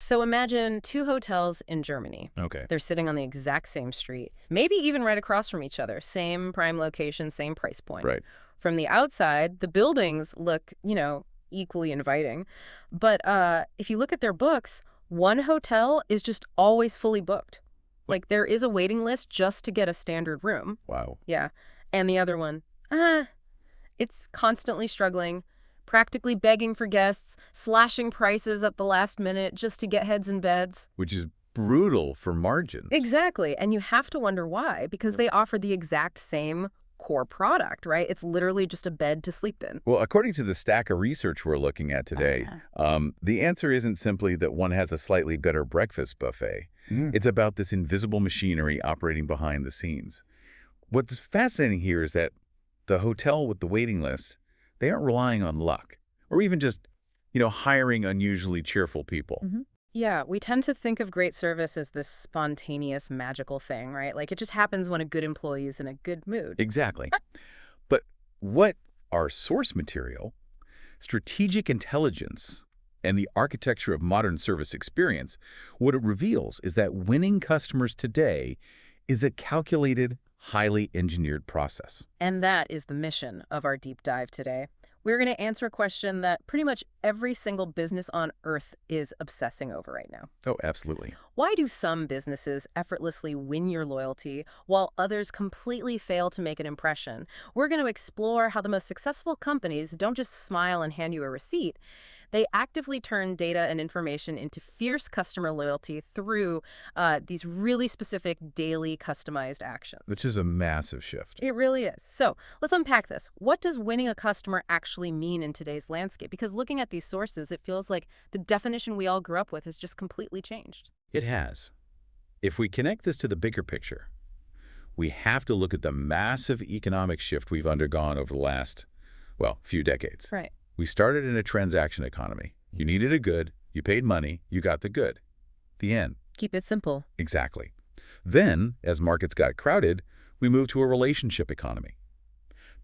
So imagine two hotels in Germany. Okay. They're sitting on the exact same street, maybe even right across from each other. Same prime location, same price point. Right. From the outside, the buildings look, equally inviting. But if you look at their books, one hotel is just always fully booked. What? Like there is a waiting list just to get a standard room. Wow. Yeah. And the other one, ah, it's constantly struggling, practically begging for guests, slashing prices at the last minute just to get heads in beds. Which is brutal for margins. Exactly. And you have to wonder why, because they offer the exact same core product, right? It's literally just a bed to sleep in. Well, according to the stack of research we're looking at today, the answer isn't simply that one has a slightly better breakfast buffet. It's about this invisible machinery operating behind the scenes. What's fascinating here is that the hotel with the waiting list, they aren't relying on luck or even just, hiring unusually cheerful people. Yeah, we tend to think of great service as this spontaneous, magical thing, right? Like it just happens when a good employee is in a good mood. Exactly. But what our source material, strategic intelligence, and the architecture of modern service experience, what it reveals is that winning customers today is a calculated, highly engineered process. And that is the mission of our deep dive today. We're going to answer a question that pretty much every single business on Earth is obsessing over right now. Oh, absolutely. Why do some businesses effortlessly win your loyalty while others completely fail to make an impression? We're going to explore how the most successful companies don't just smile and hand you a receipt. They actively turn data and information into fierce customer loyalty through these really specific daily customized actions. Which is a massive shift. It really is. So let's unpack this. What does winning a customer actually mean in today's landscape? Because looking at these sources, it feels like the definition we all grew up with has just completely changed. It has. If we connect this to the bigger picture, we have to look at the massive economic shift we've undergone over the last, few decades. Right. We started in a transaction economy. You needed a good, you paid money, you got the good. The end. Keep it simple. Exactly. Then, as markets got crowded, we moved to a relationship economy.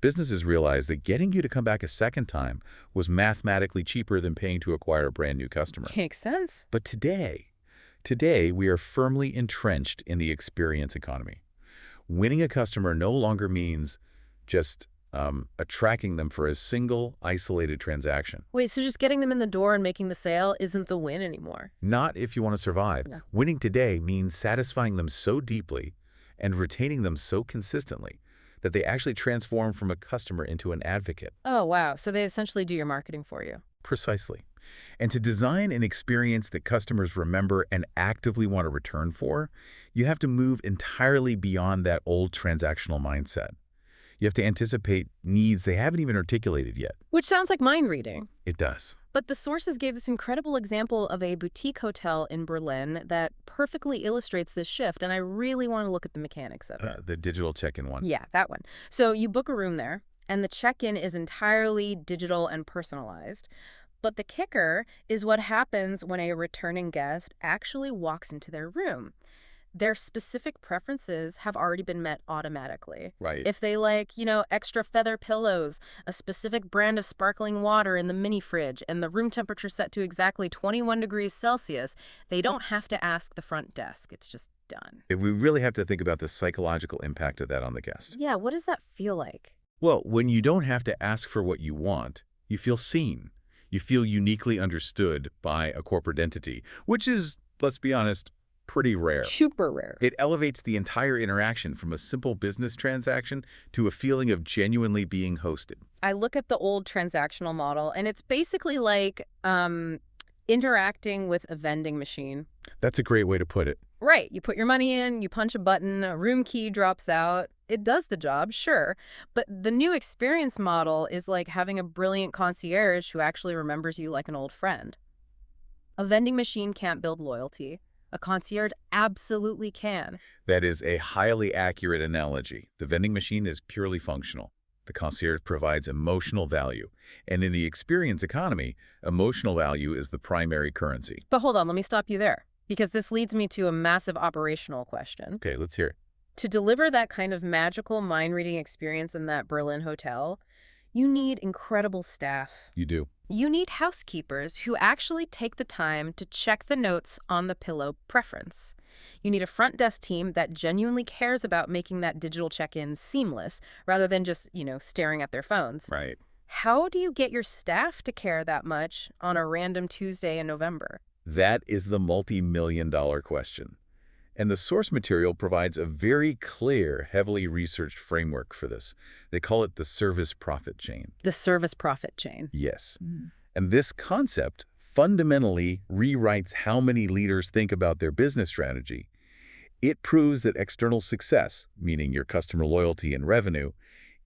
Businesses realized that getting you to come back a second time was mathematically cheaper than paying to acquire a brand new customer. Makes sense. But today we are firmly entrenched in the experience economy. Winning a customer no longer means just attracting them for a single, isolated transaction. Wait, so just getting them in the door and making the sale isn't the win anymore? Not if you want to survive. Yeah. Winning today means satisfying them so deeply and retaining them so consistently that they actually transform from a customer into an advocate. Oh, wow. So they essentially do your marketing for you. Precisely. And to design an experience that customers remember and actively want to return for, you have to move entirely beyond that old transactional mindset. You have to anticipate needs they haven't even articulated yet. Which sounds like mind reading. It does. But the sources gave this incredible example of a boutique hotel in Berlin that perfectly illustrates this shift, and I really want to look at the mechanics of it. The digital check-in one. Yeah, that one. So you book a room there, and the check-in is entirely digital and personalized. But the kicker is what happens when a returning guest actually walks into their room. Their specific preferences have already been met automatically. Right. If they like, extra feather pillows, a specific brand of sparkling water in the mini fridge, and the room temperature set to exactly 21 degrees Celsius, they don't have to ask the front desk. It's just done. We really have to think about the psychological impact of that on the guest. Yeah, what does that feel like? Well, when you don't have to ask for what you want, you feel seen. You feel uniquely understood by a corporate entity, which is, let's be honest, pretty rare. Super rare. It elevates the entire interaction from a simple business transaction to a feeling of genuinely being hosted. I look at the old transactional model, and it's basically like interacting with a vending machine. That's a great way to put it. Right. You put your money in, you punch a button, a room key drops out. It does the job, sure. But the new experience model is like having a brilliant concierge who actually remembers you like an old friend. A vending machine can't build loyalty. A concierge absolutely can. That is a highly accurate analogy. The vending machine is purely functional. The concierge provides emotional value. And in the experience economy, emotional value is the primary currency. But hold on, let me stop you there, because this leads me to a massive operational question. Okay, let's hear it. To deliver that kind of magical mind-reading experience in that Berlin hotel, You need incredible staff. You do. You need housekeepers who actually take the time to check the notes on the pillow preference. You need a front desk team that genuinely cares about making that digital check-in seamless rather than just, staring at their phones. Right. How do you get your staff to care that much on a random Tuesday in November? That is the multi-million-dollar question. And the source material provides a very clear, heavily researched framework for this. They call it the service profit chain. The service profit chain. Yes. Mm. And this concept fundamentally rewrites how many leaders think about their business strategy. It proves that external success, meaning your customer loyalty and revenue,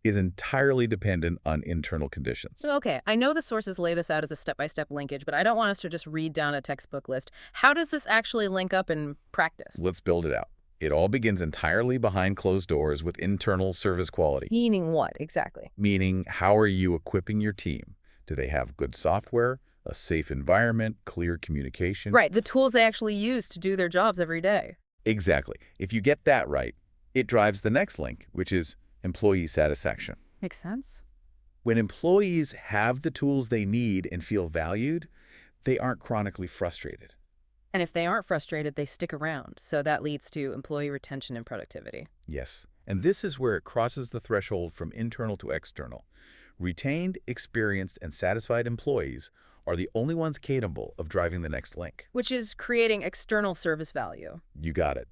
is entirely dependent on internal conditions. Okay, I know the sources lay this out as a step-by-step linkage, but I don't want us to just read down a textbook list. How does this actually link up in practice? Let's build it out. It all begins entirely behind closed doors with internal service quality. Meaning what, exactly? Meaning, how are you equipping your team? Do they have good software, a safe environment, clear communication? Right, the tools they actually use to do their jobs every day. Exactly. If you get that right, it drives the next link, which is employee satisfaction. Makes sense. When employees have the tools they need and feel valued, they aren't chronically frustrated. And if they aren't frustrated, they stick around. So that leads to employee retention and productivity. Yes, and this is where it crosses the threshold from internal to external. Retained, experienced, and satisfied employees are the only ones capable of driving the next link. Which is creating external service value. You got it.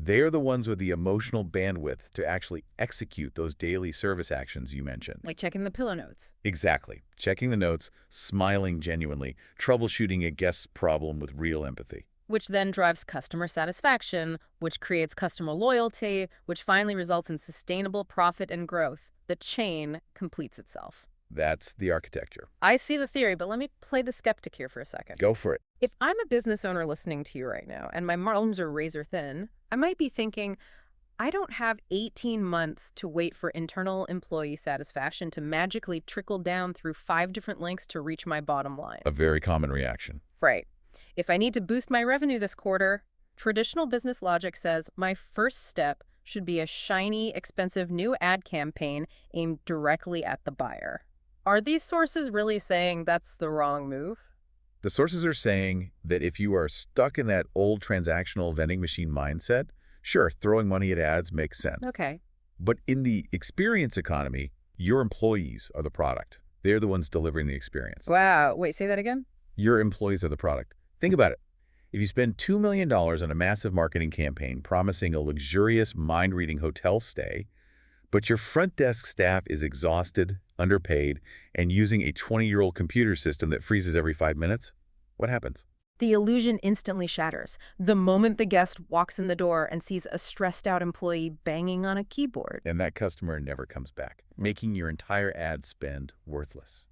They are the ones with the emotional bandwidth to actually execute those daily service actions you mentioned. Like checking the pillow notes. Exactly. Checking the notes, smiling genuinely, troubleshooting a guest's problem with real empathy. Which then drives customer satisfaction, which creates customer loyalty, which finally results in sustainable profit and growth. The chain completes itself. That's the architecture. I see the theory, but let me play the skeptic here for a second. Go for it. If I'm a business owner listening to you right now and my margins are razor thin, I might be thinking, I don't have 18 months to wait for internal employee satisfaction to magically trickle down through 5 different links to reach my bottom line. A very common reaction. Right. If I need to boost my revenue this quarter, traditional business logic says my first step should be a shiny, expensive new ad campaign aimed directly at the buyer. Are these sources really saying that's the wrong move? The sources are saying that if you are stuck in that old transactional vending machine mindset, sure, throwing money at ads makes sense. Okay. But in the experience economy, your employees are the product. They're the ones delivering the experience. Wow. Wait, say that again? Your employees are the product. Think about it. If you spend $2 million on a massive marketing campaign promising a luxurious, mind-reading hotel stay, but your front desk staff is exhausted, underpaid, and using a 20-year-old computer system that freezes every 5 minutes, what happens? The illusion instantly shatters the moment the guest walks in the door and sees a stressed-out employee banging on a keyboard. And that customer never comes back, making your entire ad spend worthless.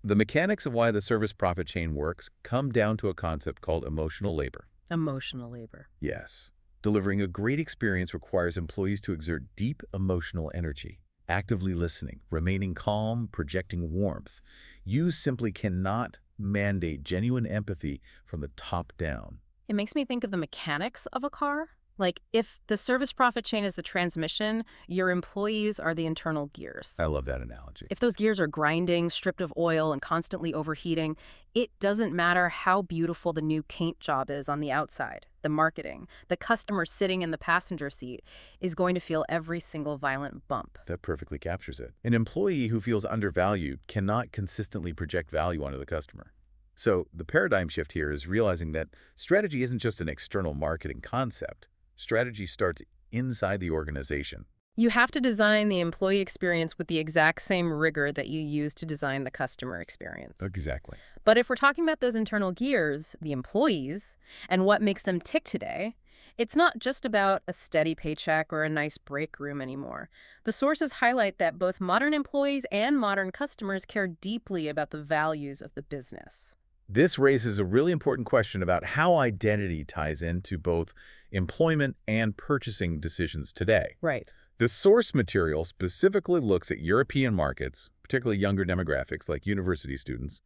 The mechanics of why the service profit chain works come down to a concept called emotional labor. Emotional labor. Yes. Delivering a great experience requires employees to exert deep emotional energy, actively listening, remaining calm, projecting warmth. You simply cannot mandate genuine empathy from the top down. It makes me think of the mechanics of a car. Like, if the service profit chain is the transmission, your employees are the internal gears. I love that analogy. If those gears are grinding, stripped of oil, and constantly overheating, it doesn't matter how beautiful the new paint job is on the outside. The marketing, the customer sitting in the passenger seat is going to feel every single violent bump. That perfectly captures it. An employee who feels undervalued cannot consistently project value onto the customer. So the paradigm shift here is realizing that strategy isn't just an external marketing concept. Strategy starts inside the organization. You have to design the employee experience with the exact same rigor that you use to design the customer experience. Exactly. But if we're talking about those internal gears, the employees, and what makes them tick today, it's not just about a steady paycheck or a nice break room anymore. The sources highlight that both modern employees and modern customers care deeply about the values of the business. This raises a really important question about how identity ties into both employment and purchasing decisions today. Right. The source material specifically looks at European markets, particularly younger demographics like university students,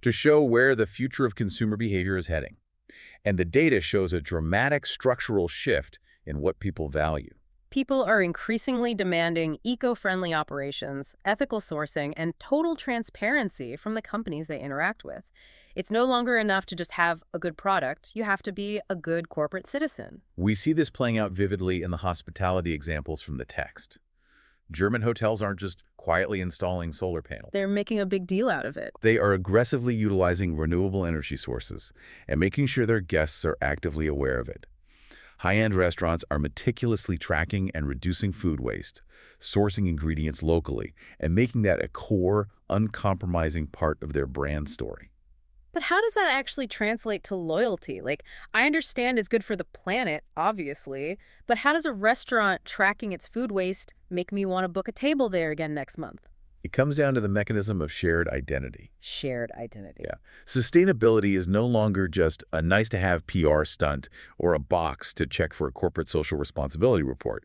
to show where the future of consumer behavior is heading. And the data shows a dramatic structural shift in what people value. People are increasingly demanding eco-friendly operations, ethical sourcing, and total transparency from the companies they interact with. It's no longer enough to just have a good product. You have to be a good corporate citizen. We see this playing out vividly in the hospitality examples from the text. German hotels aren't just quietly installing solar panels. They're making a big deal out of it. They are aggressively utilizing renewable energy sources and making sure their guests are actively aware of it. High-end restaurants are meticulously tracking and reducing food waste, sourcing ingredients locally, and making that a core, uncompromising part of their brand story. But how does that actually translate to loyalty? Like, I understand it's good for the planet, obviously, but how does a restaurant tracking its food waste make me want to book a table there again next month? It comes down to the mechanism of shared identity. Shared identity. Yeah. Sustainability is no longer just a nice-to-have PR stunt or a box to check for a corporate social responsibility report.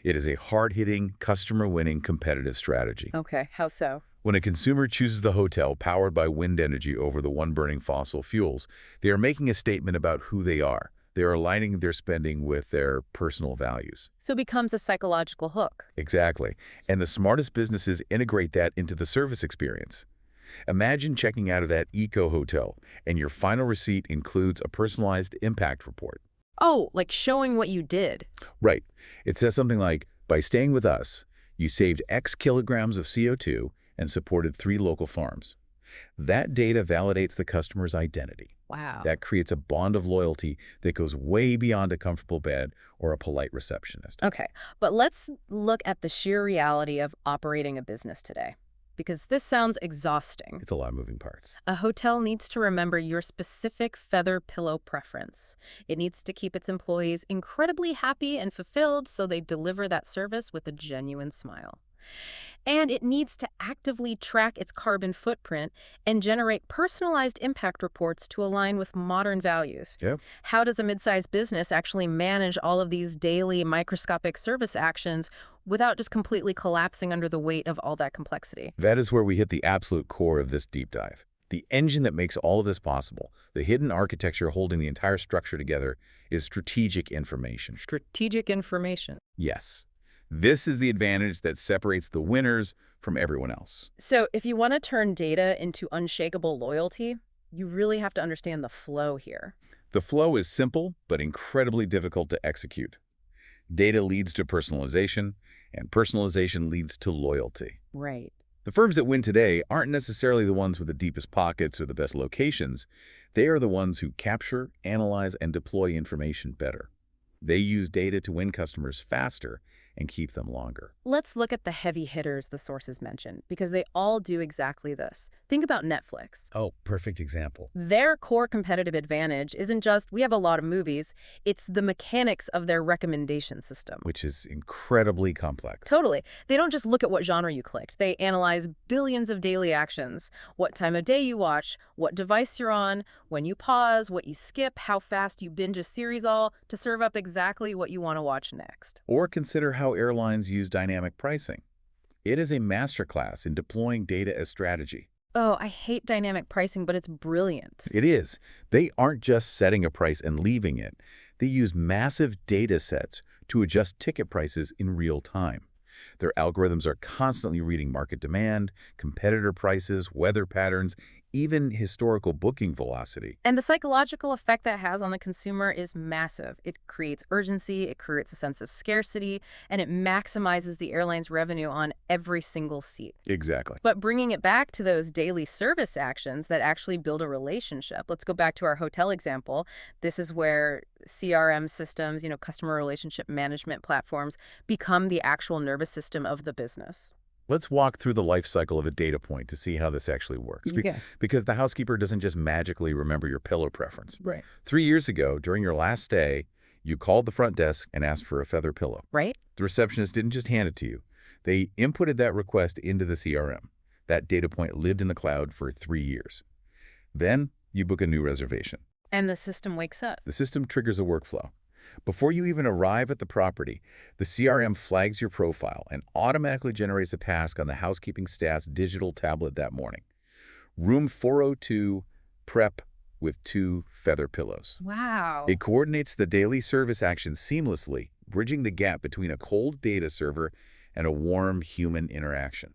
It is a hard-hitting, customer-winning competitive strategy. Okay, how so? When a consumer chooses the hotel powered by wind energy over the one burning fossil fuels, they are making a statement about who they are. They are aligning their spending with their personal values. So it becomes a psychological hook. Exactly. And the smartest businesses integrate that into the service experience. Imagine checking out of that eco-hotel, and your final receipt includes a personalized impact report. Oh, like showing what you did. Right. It says something like, by staying with us, you saved X kilograms of CO2 and supported 3 local farms. That data validates the customer's identity. Wow. That creates a bond of loyalty that goes way beyond a comfortable bed or a polite receptionist. Okay, but let's look at the sheer reality of operating a business today, because this sounds exhausting. It's a lot of moving parts. A hotel needs to remember your specific feather pillow preference. It needs to keep its employees incredibly happy and fulfilled so they deliver that service with a genuine smile. And it needs to actively track its carbon footprint and generate personalized impact reports to align with modern values. Yep. How does a mid-sized business actually manage all of these daily microscopic service actions without just completely collapsing under the weight of all that complexity? That is where we hit the absolute core of this deep dive. The engine that makes all of this possible, the hidden architecture holding the entire structure together, is strategic information. Strategic information. Yes. This is the advantage that separates the winners from everyone else. So if you want to turn data into unshakable loyalty, you really have to understand the flow here. The flow is simple, but incredibly difficult to execute. Data leads to personalization, and personalization leads to loyalty. Right. The firms that win today aren't necessarily the ones with the deepest pockets or the best locations. They are the ones who capture, analyze, and deploy information better. They use data to win customers faster and keep them longer. Let's look at the heavy hitters the sources mentioned, because they all do exactly this. Think about Netflix. Oh, perfect example. Their core competitive advantage isn't just, we have a lot of movies, it's the mechanics of their recommendation system. Which is incredibly complex. Totally. They don't just look at what genre you clicked. They analyze billions of daily actions, what time of day you watch, what device you're on, when you pause, what you skip, how fast you binge a series, all to serve up exactly what you want to watch next. Or consider how airlines use dynamic pricing. It is a masterclass in deploying data as strategy. Oh, I hate dynamic pricing, but it's brilliant. It is. They aren't just setting a price and leaving it. They use massive data sets to adjust ticket prices in real time. Their algorithms are constantly reading market demand, competitor prices, weather patterns, even historical booking velocity. And the psychological effect that has on the consumer is massive. It creates urgency, it creates a sense of scarcity, and it maximizes the airline's revenue on every single seat. Exactly. But bringing it back to those daily service actions that actually build a relationship. Let's go back to our hotel example. This is where CRM systems, customer relationship management platforms, become the actual nervous system of the business. Let's walk through the life cycle of a data point to see how this actually works. Because the housekeeper doesn't just magically remember your pillow preference. Right. 3 years ago, during your last stay, you called the front desk and asked for a feather pillow. Right? The receptionist didn't just hand it to you. They inputted that request into the CRM. That data point lived in the cloud for 3 years. Then you book a new reservation. And the system wakes up. The system triggers a workflow. Before you even arrive at the property, the CRM flags your profile and automatically generates a task on the housekeeping staff's digital tablet that morning. Room 402, prep with 2 feather pillows. Wow. It coordinates the daily service actions seamlessly, bridging the gap between a cold data server and a warm human interaction.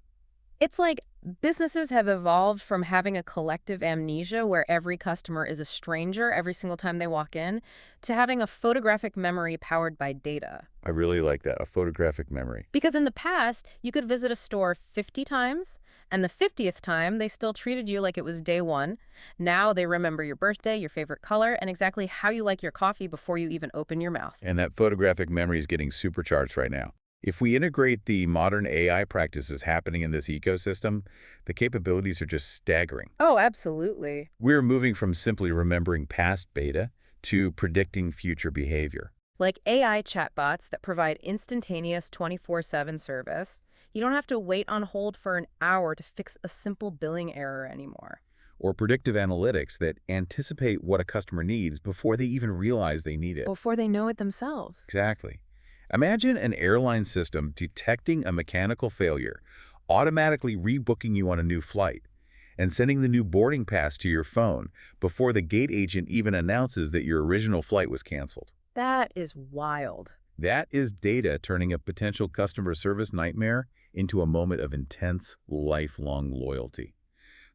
It's like businesses have evolved from having a collective amnesia where every customer is a stranger every single time they walk in to having a photographic memory powered by data. I really like that, a photographic memory. Because in the past, you could visit a store 50 times, and the 50th time, they still treated you like it was day one. Now they remember your birthday, your favorite color, and exactly how you like your coffee before you even open your mouth. And that photographic memory is getting supercharged right now. If we integrate the modern AI practices happening in this ecosystem, the capabilities are just staggering. Oh, absolutely. We're moving from simply remembering past beta to predicting future behavior. Like AI chatbots that provide instantaneous 24/7 service. You don't have to wait on hold for an hour to fix a simple billing error anymore. Or predictive analytics that anticipate what a customer needs before they even realize they need it. Before they know it themselves. Exactly. Imagine an airline system detecting a mechanical failure, automatically rebooking you on a new flight, and sending the new boarding pass to your phone before the gate agent even announces that your original flight was canceled. That is wild. That is data turning a potential customer service nightmare into a moment of intense, lifelong loyalty.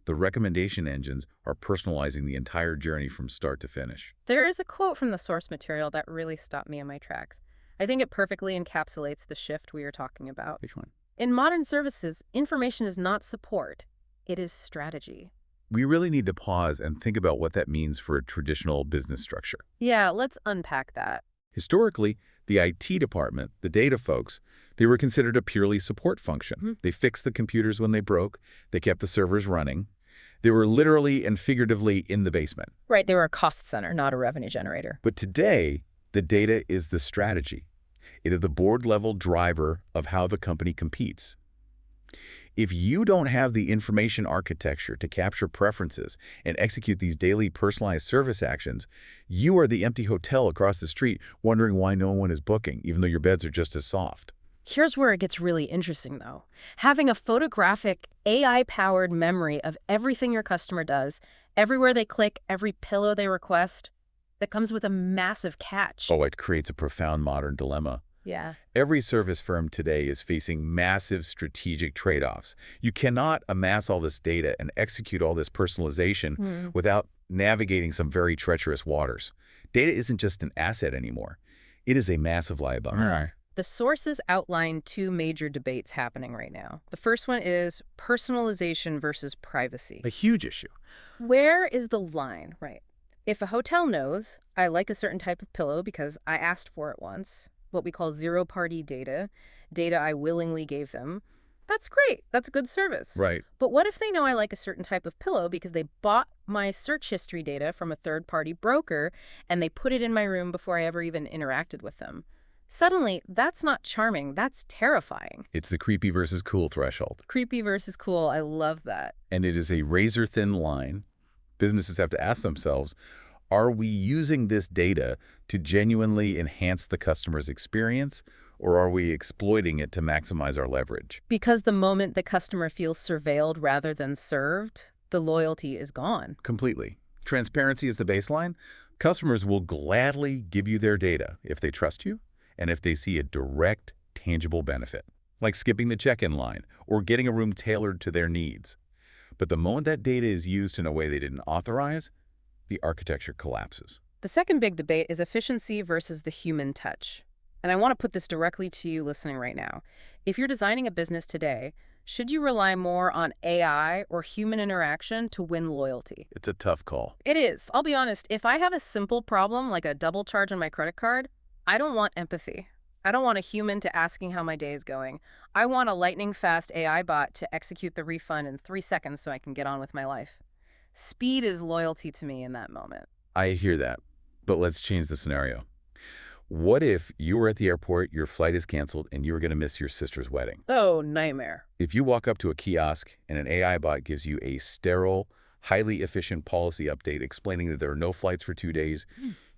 The recommendation engines are personalizing the entire journey from start to finish. There is a quote from the source material that really stopped me in my tracks. I think it perfectly encapsulates the shift we are talking about. Which one? In modern services, information is not support, it is strategy. We really need to pause and think about what that means for a traditional business structure. Yeah, let's unpack that. Historically, the IT department, the data folks, they were considered a purely support function. They fixed the computers when they broke. They kept the servers running. They were literally and figuratively in the basement. Right, they were a cost center, not a revenue generator. But today, the data is the strategy. It is the board-level driver of how the company competes. If you don't have the information architecture to capture preferences and execute these daily personalized service actions, you are the empty hotel across the street wondering why no one is booking, even though your beds are just as soft. Here's where it gets really interesting, though. Having a photographic, AI-powered memory of everything your customer does, everywhere they click, every pillow they request, that comes with a massive catch. Oh, it creates a profound modern dilemma. Yeah. Every service firm today is facing massive strategic trade-offs. You cannot amass all this data and execute all this personalization without navigating some very treacherous waters. Data isn't just an asset anymore. It is a massive liability. The sources outline two major debates happening right now. The first one is personalization versus privacy. A huge issue. Where is the line, right? If a hotel knows I like a certain type of pillow because I asked for it once, what we call zero-party data, data I willingly gave them, that's great. That's good service. Right. But what if they know I like a certain type of pillow because they bought my search history data from a third-party broker and they put it in my room before I ever even interacted with them? Suddenly, that's not charming. That's terrifying. It's the creepy versus cool threshold. Creepy versus cool. I love that. And it is a razor-thin line. Businesses have to ask themselves, are we using this data to genuinely enhance the customer's experience, or are we exploiting it to maximize our leverage? Because the moment the customer feels surveilled rather than served, the loyalty is gone. Completely. Transparency is the baseline. Customers will gladly give you their data if they trust you and if they see a direct, tangible benefit, like skipping the check-in line or getting a room tailored to their needs. But the moment that data is used in a way they didn't authorize, the architecture collapses. The second big debate is efficiency versus the human touch. And I want to put this directly to you listening right now. If you're designing a business today, should you rely more on AI or human interaction to win loyalty? It's a tough call. It is. I'll be honest, if I have a simple problem like a double charge on my credit card, I don't want empathy. I don't want a human to asking how my day is going. I want a lightning-fast AI bot to execute the refund in 3 seconds so I can get on with my life. Speed is loyalty to me in that moment. I hear that, but let's change the scenario. What if you were at the airport, your flight is canceled, and you were going to miss your sister's wedding? Oh, nightmare. If you walk up to a kiosk and an AI bot gives you a sterile, highly efficient policy update explaining that there are no flights for 2 days,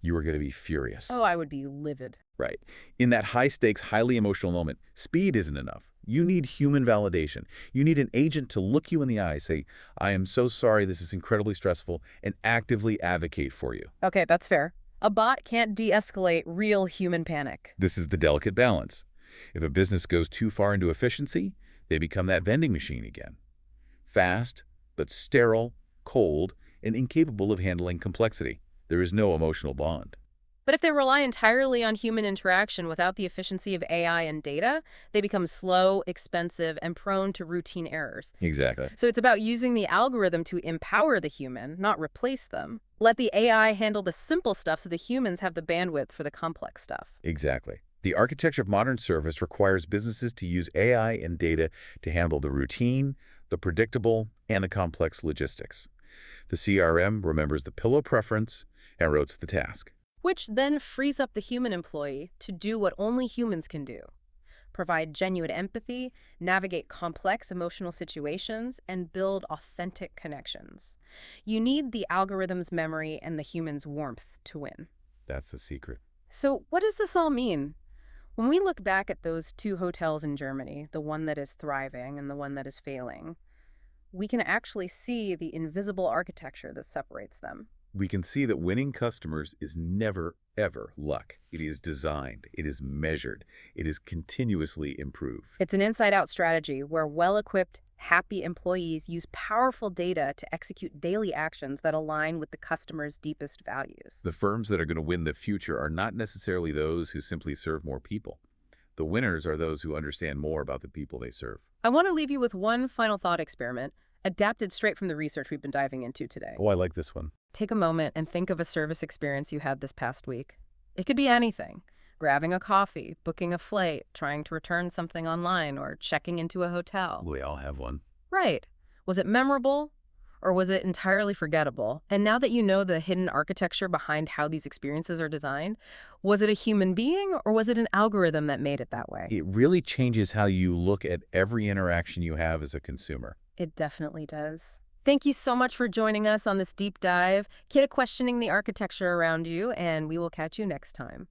you are going to be furious. Oh, I would be livid. Right. In that high-stakes, highly emotional moment, speed isn't enough. You need human validation. You need an agent to look you in the eye, say, I am so sorry, this is incredibly stressful, and actively advocate for you. Okay, that's fair. A bot can't de-escalate real human panic. This is the delicate balance. If a business goes too far into efficiency, they become that vending machine again. Fast, but sterile, cold, and incapable of handling complexity. There is no emotional bond. But if they rely entirely on human interaction without the efficiency of AI and data, they become slow, expensive, and prone to routine errors. Exactly. So it's about using the algorithm to empower the human, not replace them. Let the AI handle the simple stuff so the humans have the bandwidth for the complex stuff. Exactly. The architecture of modern service requires businesses to use AI and data to handle the routine, the predictable, and the complex logistics. The CRM remembers the pillow preference and routes the task. Which then frees up the human employee to do what only humans can do: provide genuine empathy, navigate complex emotional situations, and build authentic connections. You need the algorithm's memory and the human's warmth to win. That's the secret. So, what does this all mean? When we look back at those two hotels in Germany, the one that is thriving and the one that is failing, we can actually see the invisible architecture that separates them. We can see that winning customers is never, ever luck. It is designed, it is measured, it is continuously improved. It's an inside-out strategy where well-equipped, happy employees use powerful data to execute daily actions that align with the customer's deepest values. The firms that are going to win the future are not necessarily those who simply serve more people. The winners are those who understand more about the people they serve. I want to leave you with one final thought experiment, adapted straight from the research we've been diving into today. Oh, I like this one. Take a moment and think of a service experience you had this past week. It could be anything: grabbing a coffee, booking a flight, trying to return something online, or checking into a hotel. We all have one. Right. Was it memorable, or was it entirely forgettable? And now that you know the hidden architecture behind how these experiences are designed, was it a human being, or was it an algorithm that made it that way? It really changes how you look at every interaction you have as a consumer. It definitely does. Thank you so much for joining us on this deep dive. Keep questioning the architecture around you, and we will catch you next time.